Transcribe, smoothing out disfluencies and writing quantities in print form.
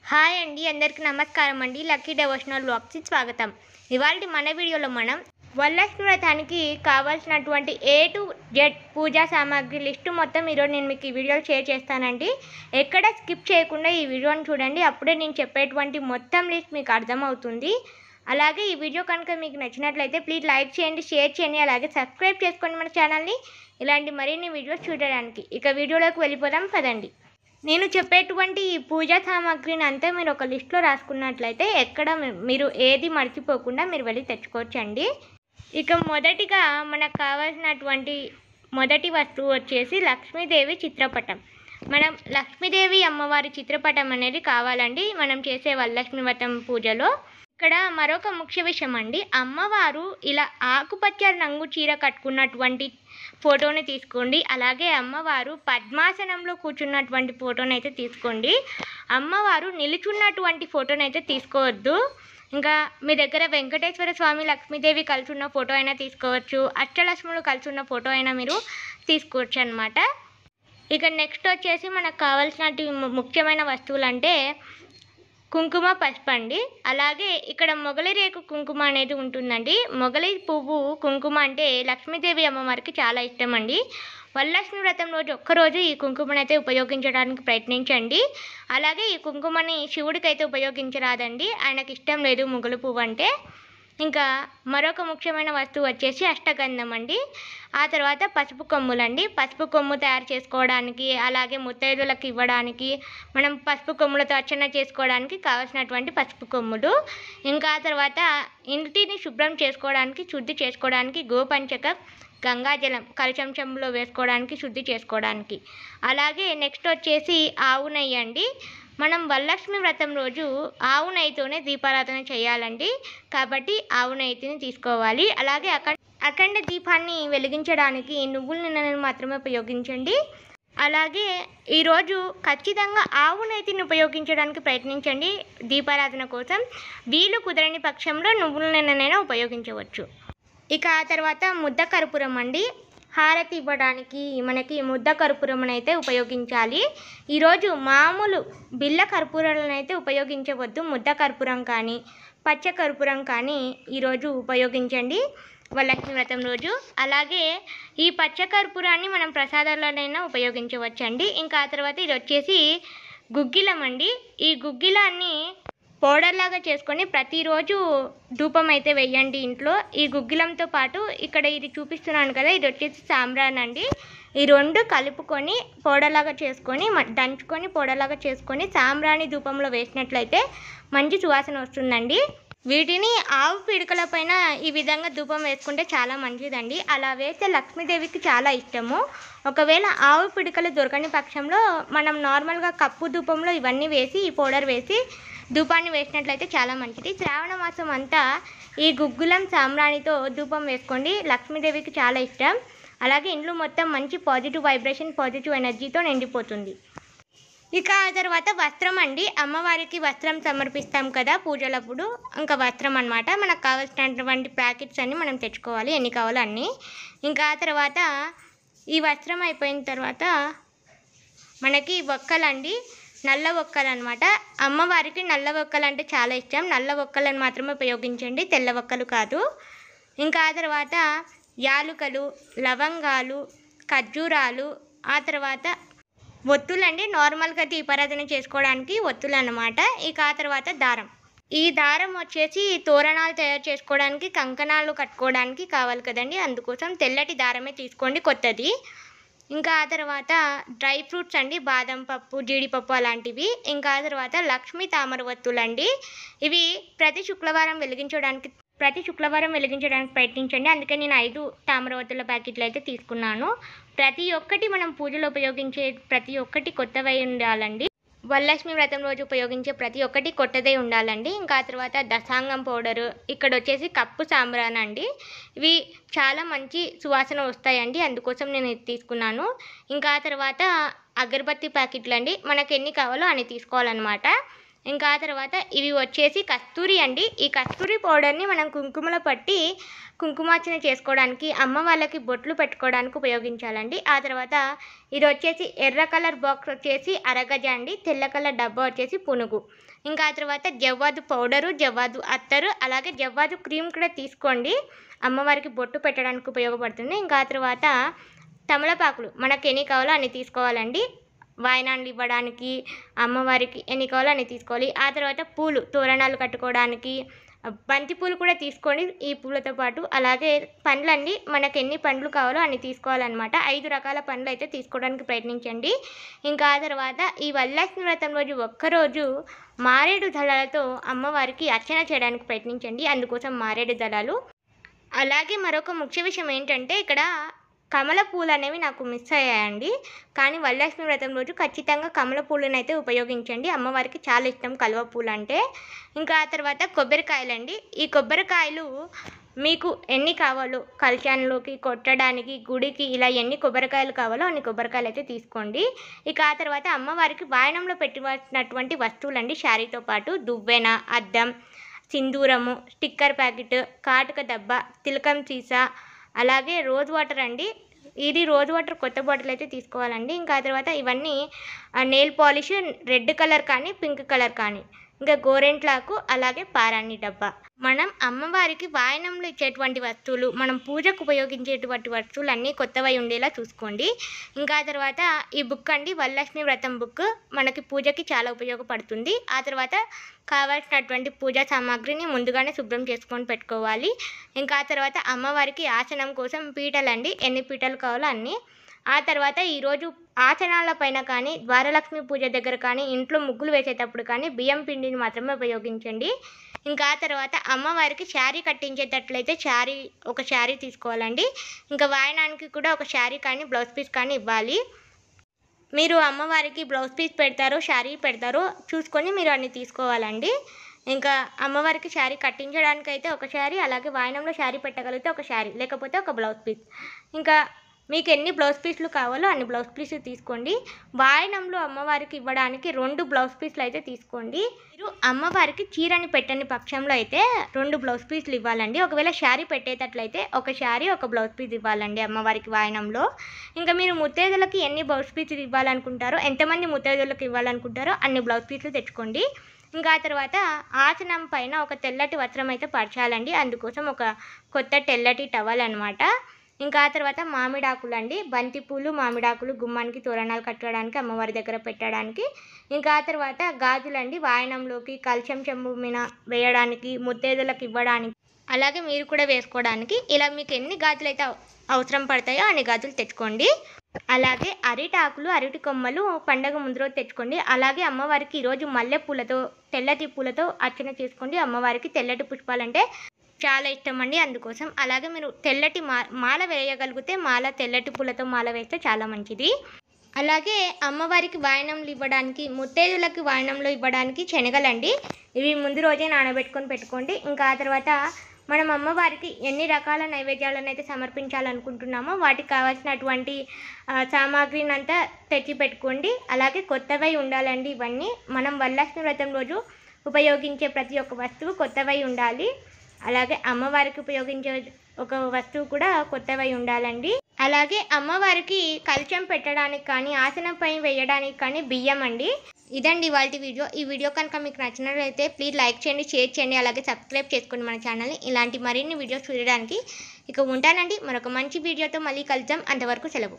Hi అండి, అందరికీ నమస్కారం అండి. లక్కీ డివోషనల్ వ్లాగ్స్కి స్వాగతం. ఇవాళ మన వీడియోలో మనం వరలక్ష్మి వ్రతానికి కావాల్సినటువంటి A to Z పూజా సామాగ్రి లిస్టు మొత్తం ఈరోజు నేను మీకు ఈ వీడియోలో షేర్ చేస్తానండి. ఎక్కడ స్కిప్ చేయకుండా ఈ వీడియోని చూడండి, అప్పుడే నేను చెప్పేటువంటి మొత్తం లిస్ట్ మీకు అర్థమవుతుంది. అలాగే ఈ వీడియో కనుక మీకు నచ్చినట్లయితే ప్లీజ్ లైక్ చేయండి, షేర్ చేయండి, అలాగే సబ్స్క్రైబ్ చేసుకోండి మన ఛానల్ని ఇలాంటి మరిన్ని వీడియోస్ చూడడానికి. ఇక వీడియోలోకి వెళ్ళిపోదాం పదండి. నేను చెప్పేటువంటి ఈ పూజా సామాగ్రిని అంతా మీరు ఒక లిస్ట్లో రాసుకున్నట్లయితే ఎక్కడ మీరు ఏది మర్చిపోకుండా మీరు వెళ్ళి తెచ్చుకోవచ్చండి. ఇక మొదటిగా మనకు కావాల్సినటువంటి మొదటి వస్తువు వచ్చేసి లక్ష్మీదేవి చిత్రపటం. మనం లక్ష్మీదేవి అమ్మవారి చిత్రపటం అనేది కావాలండి మనం చేసే వరలక్ష్మి వ్రతం పూజలో. ఇక్కడ మరొక ముఖ్య విషయం అండి, అమ్మవారు ఇలా ఆకుపచ్చ రంగు చీర కట్టుకున్నటువంటి ఫోటోని తీసుకోండి. అలాగే అమ్మవారు పద్మాసనంలో కూర్చున్నటువంటి ఫోటోని అయితే తీసుకోండి. అమ్మవారు నిలుచున్నటువంటి ఫోటోని అయితే తీసుకోవద్దు. ఇంకా మీ దగ్గర వెంకటేశ్వర స్వామి లక్ష్మీదేవి కలిసి ఉన్న ఫోటో అయినా తీసుకోవచ్చు, అష్టలక్ష్ములు కలిసి ఉన్న ఫోటో అయినా మీరు తీసుకోవచ్చు అన్నమాట. ఇక నెక్స్ట్ వచ్చేసి మనకు కావాల్సినటువంటి ముఖ్యమైన వస్తువులు అంటే కుంకుమ, పసుపు అండి. అలాగే ఇక్కడ మొగలి రేకు కుంకుమ అనేది ఉంటుందండి. మొగలి పువ్వు కుంకుమ అంటే లక్ష్మీదేవి అమ్మవారికి చాలా ఇష్టం అండి. వరలక్ష్మి వ్రతం రోజు ఒక్కరోజు ఈ కుంకుమని అయితే ఉపయోగించడానికి ప్రయత్నించండి. అలాగే ఈ కుంకుమని శివుడికి అయితే ఉపయోగించరాదండి, ఆయనకి ఇష్టం లేదు మొగలి పువ్వు అంటే. ఇంకా మరొక ముఖ్యమైన వస్తువు వచ్చేసి అష్టగంధం అండి. ఆ తర్వాత పసుపు కొమ్ములండి. పసుపు కొమ్ము తయారు చేసుకోవడానికి, అలాగే ముత్తైదులకు ఇవ్వడానికి, మనం పసుపు కొమ్ములతో అర్చన చేసుకోవడానికి కావాల్సినటువంటి పసుపు కొమ్ములు. ఇంకా ఆ తర్వాత ఇంటిని శుభ్రం చేసుకోవడానికి, శుద్ధి చేసుకోవడానికి గోపంచకం, గంగాజలం కలశం చెంబులో వేసుకోవడానికి, శుద్ధి చేసుకోవడానికి. అలాగే నెక్స్ట్ వచ్చేసి ఆవు నెయ్యి అండి. మనం వరలక్ష్మి వ్రతం రోజు ఆవు నెయ్యితోనే దీపారాధన చేయాలండి, కాబట్టి ఆవు నెయ్యిని తీసుకోవాలి. అలాగే అఖండ దీపాన్ని వెలిగించడానికి నువ్వుల నూనెను మాత్రమే ఉపయోగించండి. అలాగే ఈరోజు ఖచ్చితంగా ఆవు నెయ్యిని ఉపయోగించడానికి ప్రయత్నించండి దీపారాధన కోసం. వీలు కుదరని పక్షంలో నువ్వుల నూనెనైనా ఉపయోగించవచ్చు. ఇక ఆ తర్వాత ముద్ద కర్పూరం అండి. హారతి ఇవ్వడానికి మనకి ముద్ద కర్పూరం అయితే ఉపయోగించాలి. ఈరోజు మామూలు బిళ్ళ కర్పూరాలను అయితే ఉపయోగించవద్దు. ముద్ద కర్పూరం కానీ పచ్చ కర్పూరం కానీ ఈరోజు ఉపయోగించండి వరలక్ష్మి వ్రతం రోజు. అలాగే ఈ పచ్చ కర్పూరాన్ని మనం ప్రసాదాలనైనా ఉపయోగించవచ్చండి. ఇంకా ఆ తర్వాత ఇది వచ్చేసి గుగ్గిలం అండి. ఈ గుగ్గిలాన్ని పౌడర్ లాగా చేసుకొని ప్రతిరోజు ధూపం అయితే వేయండి ఇంట్లో. ఈ గుగ్గిలంతో పాటు ఇక్కడ ఇది చూపిస్తున్నాను కదా, ఇది వచ్చేసి సాంబ్రాన్ అండి. ఈ రెండు కలుపుకొని పౌడర్ లాగా చేసుకొని దంచుకొని పౌడర్ లాగా చేసుకొని సాంబ్రాణి ధూపంలో వేసినట్లయితే మంచి సువాసన వస్తుందండి. వీటిని ఆవు పిడకల పైన ఈ విధంగా ధూపం వేసుకుంటే చాలా మంచిదండి. అలా వేస్తే లక్ష్మీదేవికి చాలా ఇష్టము. ఒకవేళ ఆవు పిడకలు దొరకని పక్షంలో మనం నార్మల్గా కప్పు ధూపంలో ఇవన్నీ వేసి ఈ పౌడర్ వేసి ధూపాన్ని వేసినట్లయితే చాలా మంచిది. శ్రావణ మాసం అంతా ఈ గుగ్గులం సాంబ్రాణితో ధూపం వేసుకోండి, లక్ష్మీదేవికి చాలా ఇష్టం. అలాగే ఇంట్లో మొత్తం మంచి పాజిటివ్ వైబ్రేషన్, పాజిటివ్ ఎనర్జీతో నిండిపోతుంది. ఇక ఆ తర్వాత వస్త్రం అండి. అమ్మవారికి వస్త్రం సమర్పిస్తాం కదా పూజలప్పుడు, ఇంకా వస్త్రం అనమాట. మనకు కావాల్సినటువంటి ప్యాకెట్స్ అన్నీ మనం తెచ్చుకోవాలి, ఎన్ని కావాలో అన్నీ. ఇంకా ఆ తర్వాత ఈ వస్త్రం అయిపోయిన తర్వాత మనకి ఒక్కలండి, నల్ల ఒక్కలు అనమాట. అమ్మవారికి నల్ల ఒక్కలు అంటే చాలా ఇష్టం. నల్ల ఒక్కలను మాత్రమే ఉపయోగించండి, తెల్ల ఒక్కలు కాదు. ఇంకా ఆ తర్వాత యాలుకలు, లవంగాలు, ఖర్జూరాలు, ఆ తర్వాత ఒత్తులండి. నార్మల్గా దీపారాధన చేసుకోవడానికి ఒత్తులు అన్నమాట. ఇక ఆ తర్వాత దారం. ఈ దారం వచ్చేసి తోరణాలు తయారు చేసుకోవడానికి, కంకణాలు కట్టుకోవడానికి కావాలి కదండి, అందుకోసం తెల్లటి దారమే తీసుకోండి, కొత్తది. ఇంకా ఆ తర్వాత డ్రై ఫ్రూట్స్ అండి, బాదం పప్పు, జీడిపప్పు అలాంటివి. ఇంకా ఆ తర్వాత లక్ష్మీ తామర ఒత్తులు అండి. ఇవి ప్రతి శుక్రవారం వెలిగించడానికి ప్రయత్నించండి. అందుకే నేను 5 తామర ఒత్తుల ప్యాకెట్లు అయితే తీసుకున్నాను. ప్రతి ఒక్కటి మనం పూజలో ఉపయోగించే ప్రతి ఒక్కటి కొత్తవై ఉండాలండి. వరలక్ష్మి వ్రతం రోజు ఉపయోగించే ప్రతి ఒక్కటి కొత్తదే ఉండాలండి. ఇంకా ఆ తర్వాత దశాంగం పౌడరు, ఇక్కడ వచ్చేసి కప్పు సాంబ్రాన్ అండి. ఇవి చాలా మంచి సువాసన వస్తాయండి, అందుకోసం నేను ఇది తీసుకున్నాను. ఇంకా ఆ తర్వాత అగరబత్తి ప్యాకెట్లు అండి. మనకు ఎన్ని కావాలో అన్ని తీసుకోవాలన్నమాట. ఇంకా ఆ తర్వాత ఇవి వచ్చేసి కస్తూరి అండి. ఈ కస్తూరి పౌడర్ని మనం కుంకుమలో పట్టి కుంకుమార్చన చేసుకోవడానికి, అమ్మ వాళ్ళకి బొట్లు పెట్టుకోవడానికి ఉపయోగించాలండి. ఆ తర్వాత ఇది వచ్చేసి ఎర్ర కలర్ బాక్స్ వచ్చేసి అరగజ అండి. తెల్ల కలర్ డబ్బా వచ్చేసి పునుగు. ఇంకా ఆ తర్వాత జవ్వాదు పౌడరు, జవ్వాదు అత్తరు, అలాగే జవ్వాదు క్రీమ్ కూడా తీసుకోండి. అమ్మవారికి బొట్టు పెట్టడానికి ఉపయోగపడుతుంది. ఇంకా ఆ తర్వాత తమలపాకులు మనకు ఎన్ని కావాలో అన్ని తీసుకోవాలండి. వాయినాలు ఇవ్వడానికి, అమ్మవారికి ఎన్ని కావాలో అన్ని తీసుకోవాలి. ఆ తర్వాత పూలు తోరణాలు కట్టుకోవడానికి బంతి పూలు కూడా తీసుకోండి ఈ పూలతో పాటు. అలాగే పండ్లండి, మనకు ఎన్ని పండ్లు కావాలో అన్ని తీసుకోవాలన్నమాట. 5 రకాల పండ్లు అయితే తీసుకోవడానికి ప్రయత్నించండి. ఇంకా ఆ తర్వాత ఈ వరలక్ష్మి వ్రతం రోజు ఒక్కరోజు మారేడు దళాలతో అమ్మవారికి అర్చన చేయడానికి ప్రయత్నించండి. అందుకోసం మారేడు దళాలు. అలాగే మరొక ముఖ్య విషయం ఏంటంటే ఇక్కడ కమల పూలు అనేవి నాకు మిస్ అయ్యాయండి. కానీ వరలక్ష్మి వ్రతం రోజు ఖచ్చితంగా కమల పూలను అయితే ఉపయోగించండి. అమ్మవారికి చాలా ఇష్టం కలువ పూలు అంటే. ఇంకా ఆ తర్వాత కొబ్బరికాయలండి. ఈ కొబ్బరికాయలు మీకు ఎన్ని కావాలో కలశాన్లోకి కొట్టడానికి, గుడికి ఇలా ఎన్ని కొబ్బరికాయలు కావాలో అన్ని కొబ్బరికాయలు అయితే తీసుకోండి. ఇక ఆ తర్వాత అమ్మవారికి వాయనంలో పెట్టినటువంటి వస్తువులండి. శారీతో పాటు దువ్వెన, అద్దం, సింధూరము, స్టిక్కర్ ప్యాకెట్, కాటుక దబ్బ, తిలకం సీసా, అలాగే రోజ్ వాటర్ అండి. ఇది రోజ్ వాటర్ కొత్త బాటిల్ అయితే తీసుకోవాలండి. ఇంకా ఆ తర్వాత ఇవన్నీ నెయిల్ పాలిష్ రెడ్ కలర్ కానీ పింక్ కలర్ కానీ, ఇంకా గోరెంట్లాకు, అలాగే పారాణి డబ్బా. మనం అమ్మవారికి వాయనంలో ఇచ్చేటువంటి వస్తువులు, మనం పూజకు ఉపయోగించేటువంటి వస్తువులు అన్నీ కొత్తవై ఉండేలా చూసుకోండి. ఇంకా ఆ తర్వాత ఈ బుక్ అండి, వరలక్ష్మి వ్రతం బుక్ మనకి పూజకి చాలా ఉపయోగపడుతుంది. ఆ తర్వాత కావాల్సినటువంటి పూజా సామాగ్రిని ముందుగానే శుభ్రం చేసుకొని పెట్టుకోవాలి. ఇంకా ఆ తర్వాత అమ్మవారికి ఆసనం కోసం పీటలండి, ఎన్ని పీటలు కావాలో అన్నీ. ఆ తర్వాత ఈరోజు ఆసనాల పైన కానీ, ద్వారలక్ష్మి పూజ దగ్గర కానీ, ఇంట్లో ముగ్గులు వేసేటప్పుడు కానీ బియ్యం పిండిని మాత్రమే ఉపయోగించండి. ఇంకా ఆ తర్వాత అమ్మవారికి శారీ కట్టించేటట్లయితే ఒక శారీ తీసుకోవాలండి. ఇంకా వాయనానికి కూడా ఒక శారీ కానీ బ్లౌజ్ పీస్ కానీ ఇవ్వాలి. మీరు అమ్మవారికి బ్లౌజ్ పీస్ పెడతారో శారీ పెడతారో చూసుకొని మీరు అన్ని తీసుకోవాలండి. ఇంకా అమ్మవారికి శారీ కట్టించడానికి అయితే ఒక శారీ, అలాగే వాయనంలో శారీ పెట్టగలిగితే ఒక శారీ, లేకపోతే ఒక బ్లౌజ్ పీస్. ఇంకా మీకు ఎన్ని బ్లౌజ్ పీస్లు కావాలో అన్ని బ్లౌజ్ పీస్లు తీసుకోండి. వాయనంలో అమ్మవారికి ఇవ్వడానికి 2 బ్లౌజ్ పీస్లు అయితే తీసుకోండి. మీరు అమ్మవారికి చీరని పెట్టని పక్షంలో అయితే 2 బ్లౌజ్ పీస్లు ఇవ్వాలండి. ఒకవేళ శారీ పెట్టేటట్లయితే ఒక శారీ, ఒక బ్లౌజ్ పీస్ ఇవ్వాలండి అమ్మవారికి వాయనంలో. ఇంకా మీరు ముత్తైదులకి ఎన్ని బ్లౌజ్ పీస్లు ఇవ్వాలనుకుంటారో, ఎంతమంది ముత్తైదులకు ఇవ్వాలనుకుంటారో అన్ని బ్లౌజ్ పీస్లు తెచ్చుకోండి. ఇంకా ఆ తర్వాత ఆసనం పైన ఒక తెల్లటి వస్త్రం అయితే పరచాలండి. అందుకోసం ఒక కొత్త తెల్లటి టవల్ అనమాట. ఇంకా ఆ తర్వాత మామిడాకులు అండి, బంతిపూలు, మామిడాకులు గుమ్మానికి తోరణాలు కట్టడానికి, అమ్మవారి దగ్గర పెట్టడానికి. ఇంకా ఆ తర్వాత గాజులండి, వాయనంలోకి కలశం చెంబు మీద వేయడానికి, ముత్తైదులకు ఇవ్వడానికి, అలాగే మీరు కూడా వేసుకోవడానికి. ఇలా మీకు ఎన్ని గాజులు అయితే అవసరం పడతాయో అన్ని గాజులు తెచ్చుకోండి. అలాగే అరిటాకులు, అరటి కొమ్మలు పండగ ముందు రోజు తెచ్చుకోండి. అలాగే అమ్మవారికి ఈరోజు మల్లె పూలతో, తెల్లటి పూలతో అర్చన చేసుకోండి. అమ్మవారికి తెల్లటి పుష్పాలంటే చాలా ఇష్టం అండి, అందుకోసం. అలాగే మీరు తెల్లటి మాల వేయగలిగితే తెల్లటి పూలతో మాల వేస్తే చాలా మంచిది. అలాగే అమ్మవారికి వాయనంలు ఇవ్వడానికి, ముత్తైదులకి వాయనంలో ఇవ్వడానికి శనగలండి. ఇవి ముందు రోజే నానబెట్టుకొని పెట్టుకోండి. ఇంకా ఆ తర్వాత మనం అమ్మవారికి ఎన్ని రకాల నైవేద్యాలను అయితే సమర్పించాలనుకుంటున్నామో వాటికి కావాల్సినటువంటి సామాగ్రిని అంతా తెచ్చి పెట్టుకోండి. అలాగే కొత్తవై ఉండాలండి ఇవన్నీ. మనం వరలక్ష్మి వ్రతం రోజు ఉపయోగించే ప్రతి ఒక్క వస్తువు కొత్తవై ఉండాలి. అలాగే అమ్మవారికి ఉపయోగించే ఒక వస్తువు కూడా కొత్తవై ఉండాలండి. అలాగే అమ్మవారికి కలశం పెట్టడానికి కానీ, ఆసనంపై వేయడానికి కానీ బియ్యం అండి. ఇదండి ఇవాల్టి వీడియో. ఈ వీడియో కనుక మీకు నచ్చినట్లయితే ప్లీజ్ లైక్ చేయండి, షేర్ చేయండి, అలాగే సబ్స్క్రైబ్ చేసుకోండి మన ఛానల్ని. ఇలాంటి మరిన్ని వీడియోస్ చూడడానికి. ఇక ఉంటానండి, మరొక మంచి వీడియోతో మళ్ళీ కలుద్దాం. అంతవరకు సెలవు.